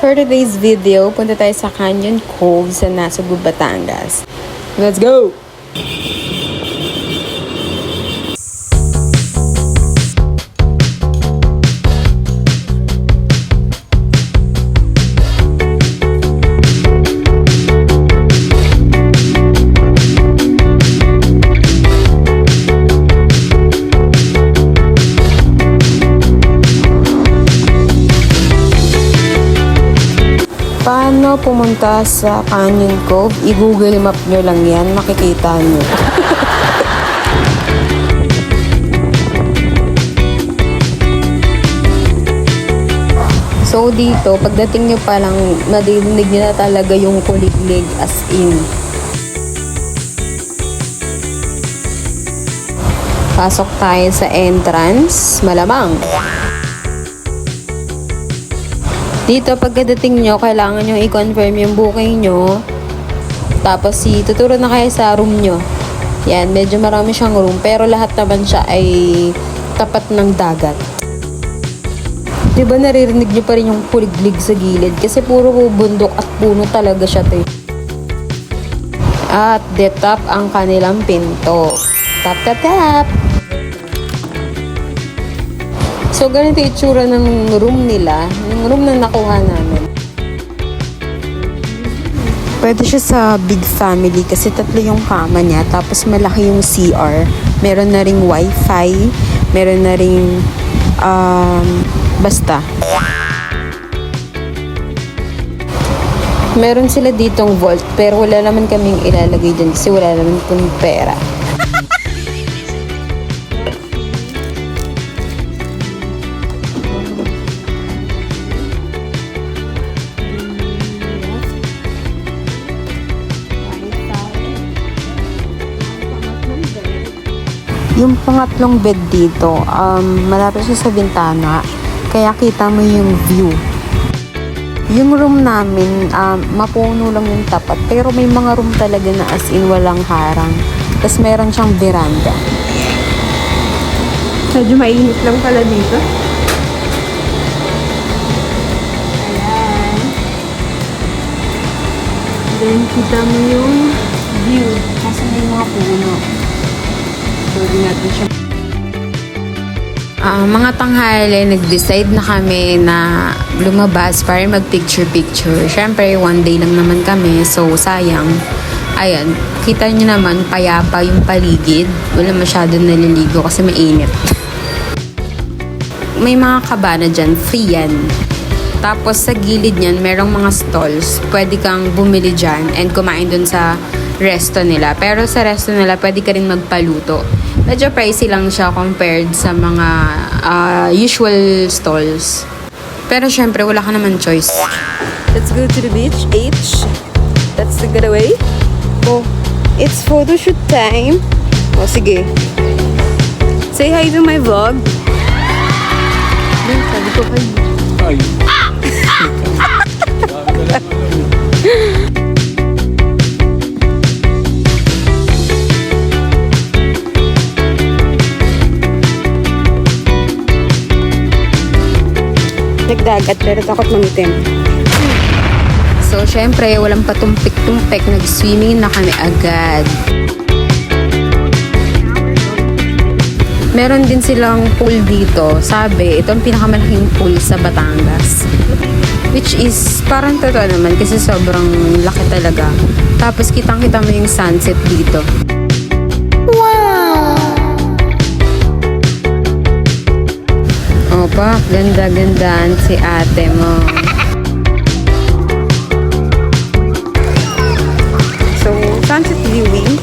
For today's video, punta tayo sa Canyon Cove sa Nasugbu, Batangas. Let's go! Paano pumunta sa Canyon Cove? I-google map nyo lang yan, makikita nyo. So dito, pagdating nyo pa lang, nadidinig nyo na talaga yung kuliglig as in. Pasok tayo sa entrance, malamang. Dito, pagkadating nyo, kailangan nyo i-confirm yung booking nyo. Tapos, tuturo na kayo sa room nyo. Yan, medyo marami siyang room. Pero lahat naman siya ay tapat ng dagat. Diba naririnig nyo pa rin yung kuliglig sa gilid? Kasi puro bundok at puno talaga siya, te. At the top ang kanilang pinto. Tap, tap, tap! So, ganito yung itsura ng room nila. Yung room na nakuha namin. Pwede siya sa big family kasi 3 yung kama niya. Tapos malaki yung CR. Meron na ring wifi. Meron na ring basta. Meron sila ditong vault. Pero wala naman kaming ilalagay dyan kasi wala naman kung pera. Yung pangatlong bed dito, malapit siya sa bintana, kaya kita mo yung view. Yung room namin, mapuno lang yung tapat, pero may mga room talaga na as in walang harang. Tapos meron siyang veranda. Medyo mainit lang pala dito. Ayan. Then, kita mo yung view, kasi may mga puno. Pwede natin siya. Mga tanghali, nag-decide na kami na lumabas para mag-picture-picture. Siyempre, one day lang naman kami, so sayang. Ayan, kita nyo naman, payapa yung paligid. Wala masyado naliligo kasi mainit. May mga kabana dyan, free yan. Tapos sa gilid niyan, merong mga stalls. Pwede kang bumili dyan and kumain dun sa resto nila. Pero sa resto nila, pwede ka rin magpaluto. Medyo pricey lang siya compared sa mga usual stalls. Pero syempre, wala ka naman choice. Let's go to the beach. H. That's the getaway. Oh, it's photoshoot time. Oh, sige. Say hi to my vlog. Sabi ko kayo. Hi. Nagdagat pero takot mangitim. So, syempre, walang patumpik-tumpik. Nag-swimming na kami agad. Meron din silang pool dito. Sabi, ito ang pinakamalaking pool sa Batangas. Which is, parang totoo naman kasi sobrang laki talaga. Tapos, kitang-kita mo yung sunset dito. Opa, ganda-gandaan si ate mo. So, sunset viewing.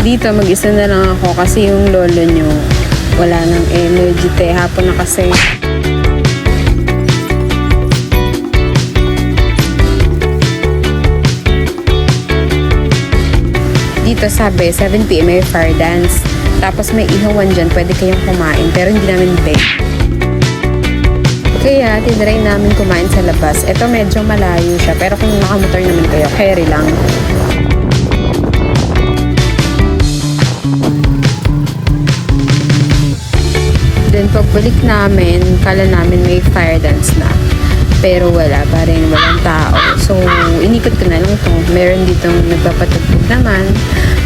Dito, mag-isa na lang ako kasi yung lolo nyo wala nang energy. Hapon na kasi. Dito sabi, 7 PM may fire dance. Tapos may ihawan dyan, pwede kayong kumain. Pero hindi namin bet. Kaya, tinry namin kumain sa labas. Ito medyo malayo siya. Pero kung nakamotor naman kayo, carry lang. then pagbalik namin, kala namin may fire dance na. Pero wala pa rin, walang tao. So, inikot ko na lang ito. Meron ditong nagpapatugtog naman.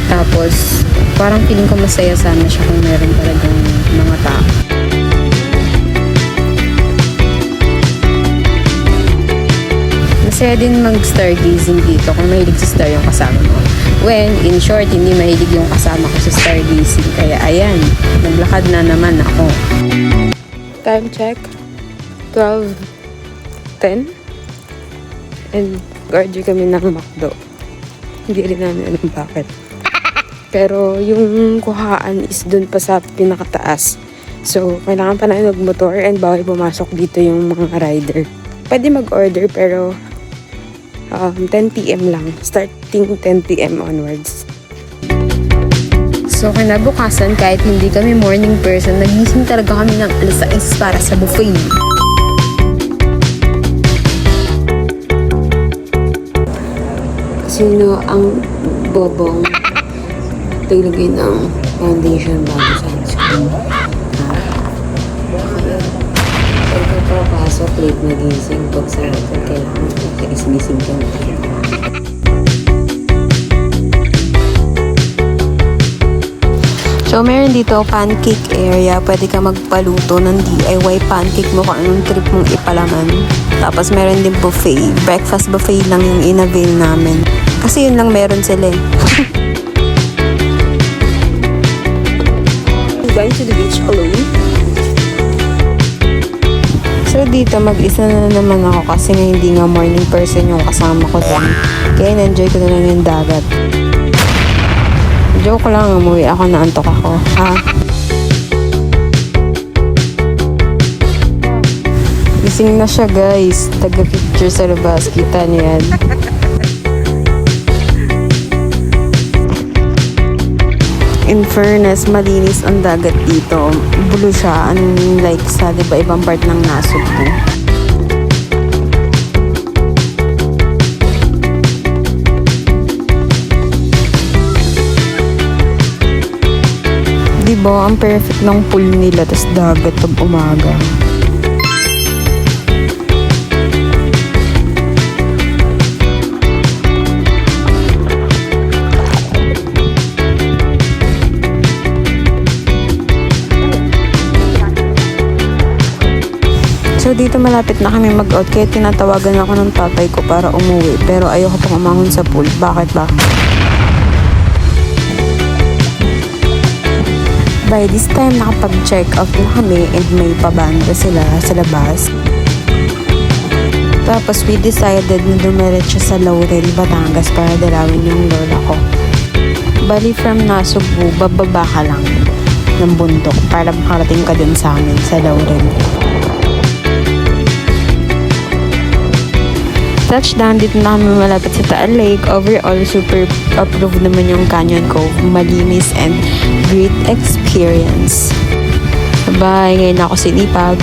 Tapos, parang feeling ko masaya sana siya kung meron talagang mga tao. Masaya din mag-stargazing dito kung mahilig sa star yung kasama mo. When, in short, hindi mahilig yung kasama ko sa stargazing. Kaya, ayan, naglakad na naman ako. Time check. 12:10. And, order kami ng McDo. Hindi rin namin alam bakit. Pero, yung kuhaan is dun pa sa pinakataas. So, kailangan pa namin mag-motor and bawal pumasok dito yung mga rider. Pwede mag-order pero 10 p.m. lang. Starting 10 p.m. onwards. So, kinabukasan, kahit hindi kami morning person, nagising talaga kami ng alas 6 para sa buffet. Sino ang bobong naglagay ng foundation bago sunscreen? Pagkapasok, late nagising. Pag sa hotel, kailangan gising ka na. So, meron dito pancake area. Pwede ka magpaluto ng DIY pancake mo kung anong trip mong ipalaman. Tapos, meron din buffet. Breakfast buffet lang yung in-avail namin. Kasi yun lang meron sila eh. Going to the beach alone. So, dito mag-isa na naman ako kasi nga hindi nga morning person yung kasama ko doon. Kaya na-enjoy ko na lang yung dagat. Joke lang, umuwi ako, naantok ako. Ha? Gising na siya, guys. Taga-picture sa labas. Kita niyo yan. In fairness, malinis ang dagat dito. Blue siya, unlike sa diba ibang part ng Nasugbu. Diba, ang perfect ng pool nila, tas dagat pag umaga. So, dito malapit na kami mag-out kaya tinatawagan ako ng tatay ko para umuwi. Pero ayoko pang umangon sa pool. Bakit ba? By this time, nakapag-check out na kami and may pabanda sila sa labas. Tapos, we decided na dumiretso sa Laurel, Batangas para dalawin yung lola ko. Bali from Nasugbu, bababa ka lang ng bundok para makarating ka dun sa amin sa Laurel. Touchdown, dito na kami malapit sa Taal Lake. Overall, super approved naman yung Canyon Cove. Malinis and great experience. Bye! Ngayon ako sinipag.